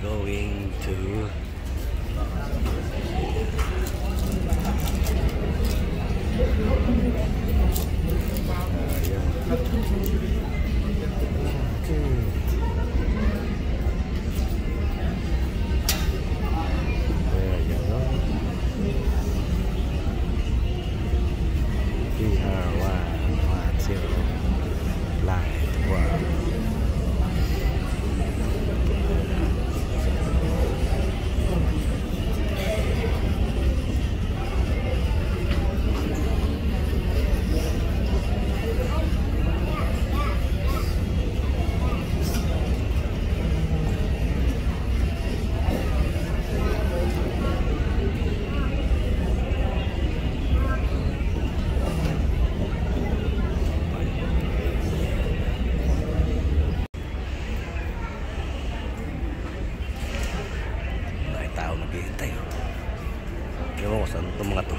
Going to naghihintay. Ewan ko saan itong mga to.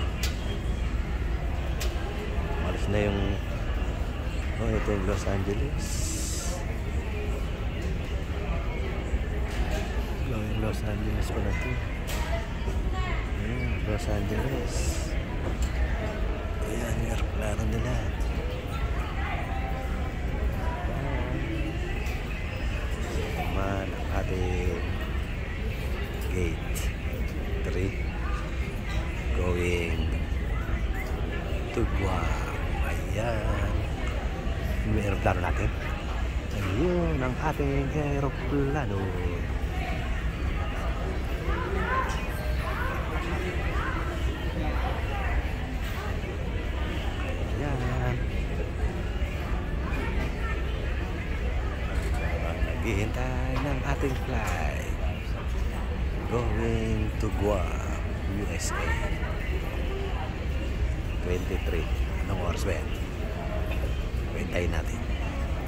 Malis na yung ito yung Los Angeles. Yung Los Angeles pala ito. Los Angeles. Ayan yung aeroplano nila. Man ang ating gate 3 going to Guam. Ayan yung aeroplano natin. Ayun ang ating aeroplano. Ayan naghihintay ng ating flight going to Guam, USA. 23. Anong oras ba yan? Hintayin natin.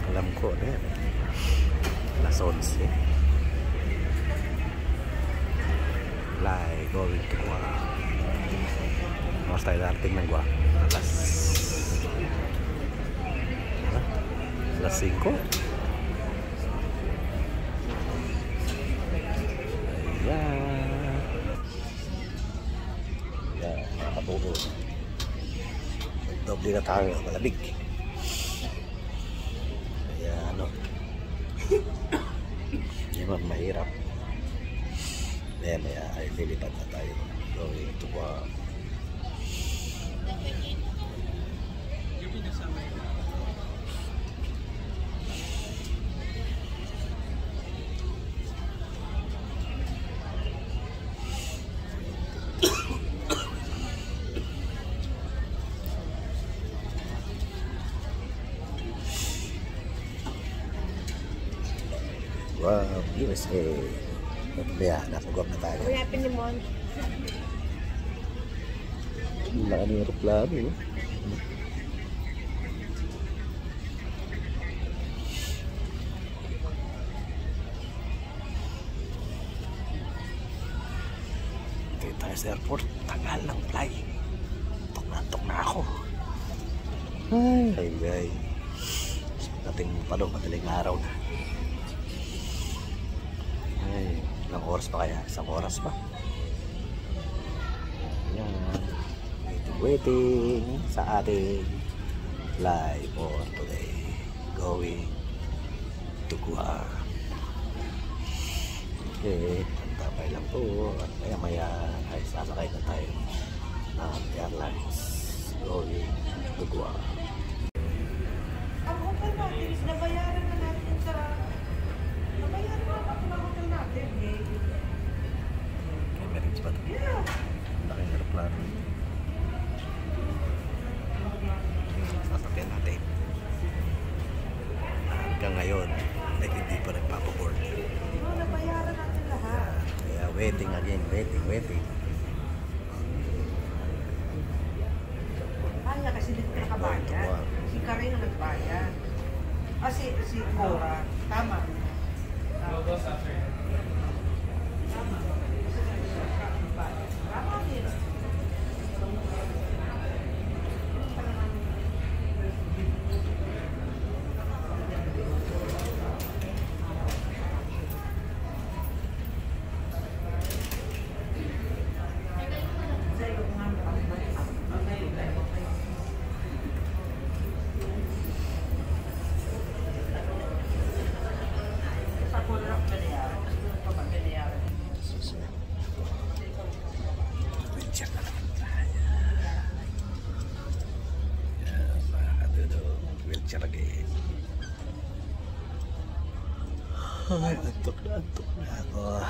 Alam ko na yan. Alas 11. Fly going to Guam. Oras tayo darating ng Guam? Alas 5. Doble na tayo, malamig. Kaya ano, hindi man mahirap. Maya ay lilipad na tayo going to Guam. Wow, USA. Kaya, nasa Guam na tayo. What happened to Mon? Laki ng aeroplano, no? Dito tayo sa airport. Tagal ng fly. Tok na ako. Ay. Dating pa doon, madaling araw na. Ay, ilang oras pa kaya? Isang oras pa. Ayan. Waiting sa ating flight for today. Going to Guam. Okay, antapay lang po. At maya ay sasakay na tayo ng airlines. Going to Guam. Ang hotel natin, nabayaran na natin sa... Nabayaran na natin ang hotel natin, eh. Okay, marriage ba ito? Waiting. Kaya kasi dito ka nakabayad. Si Karin ang nagbayad. Si Cora. Tama. Tama din. Check na naman tayo. Yan, mga kadudong. Wheelchair again. Ay, antok na ako.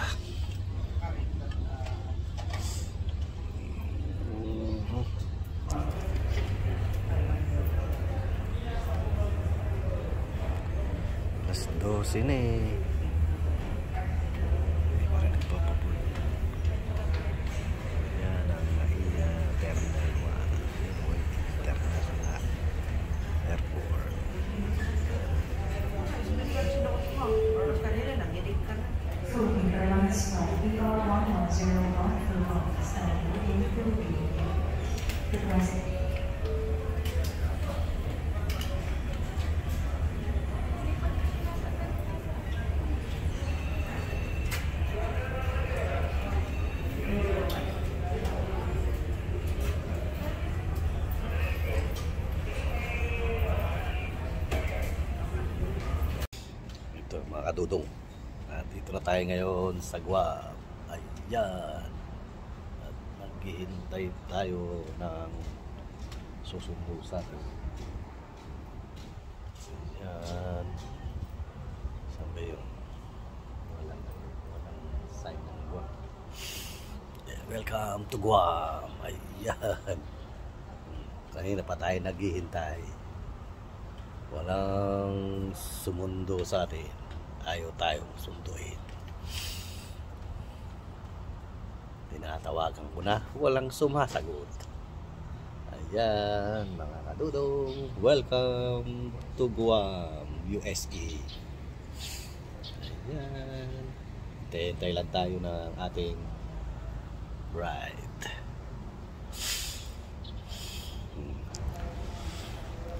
Alas 12 na eh. Hindi pa rin nagpapapul. Yan ang Maia Terminal 1. Terminal Airport. Philippine Airlines Flight BR1101 Philippines landing in the Philippines. The present. Ito mga kadudong. At dito na tayo ngayon sa Guam. Ayan. At naghihintay tayo ng susundo sa atin. Ayan. Saan ba yun? Walang sign ng Guam. Welcome to Guam. Ayan. Kanina pa tayo naghihintay. Walang sumundo sa atin. Ayaw tayong sunduin. Tinatawagan ko na, walang sumasagot. Ayan, mga kadudong, welcome to Guam, USA. Ayan, hintay lang tayo ng ating ride.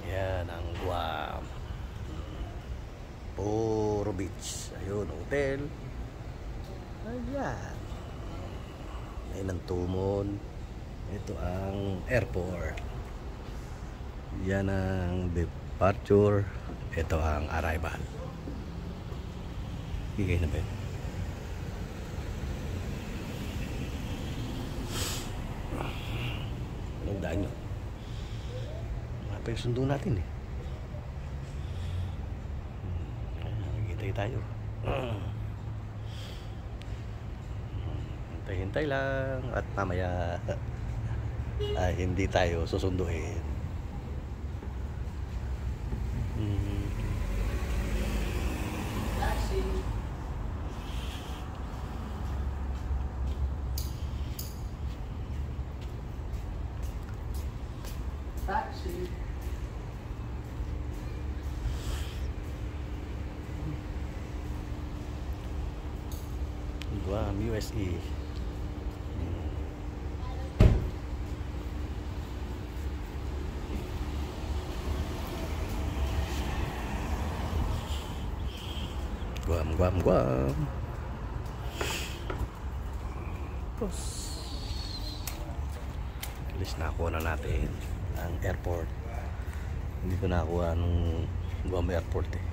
Ayan ang Guam. Puro beach. Ayun, hotel. Ayan. Ayun ang Tumon. Ito ang airport. Yan ang departure. Ito ang arrival. Higay na ba yun? Anong daan nyo? Mga pa yung sundo natin eh. Tayo. Hintay-hintay lang at mamaya ay hindi tayo susunduin. Taxi. Taxi. Guam, USA. Guam. Tapos alis na ako na natin ang airport. Hindi ko nakuha ng Guam airport eh.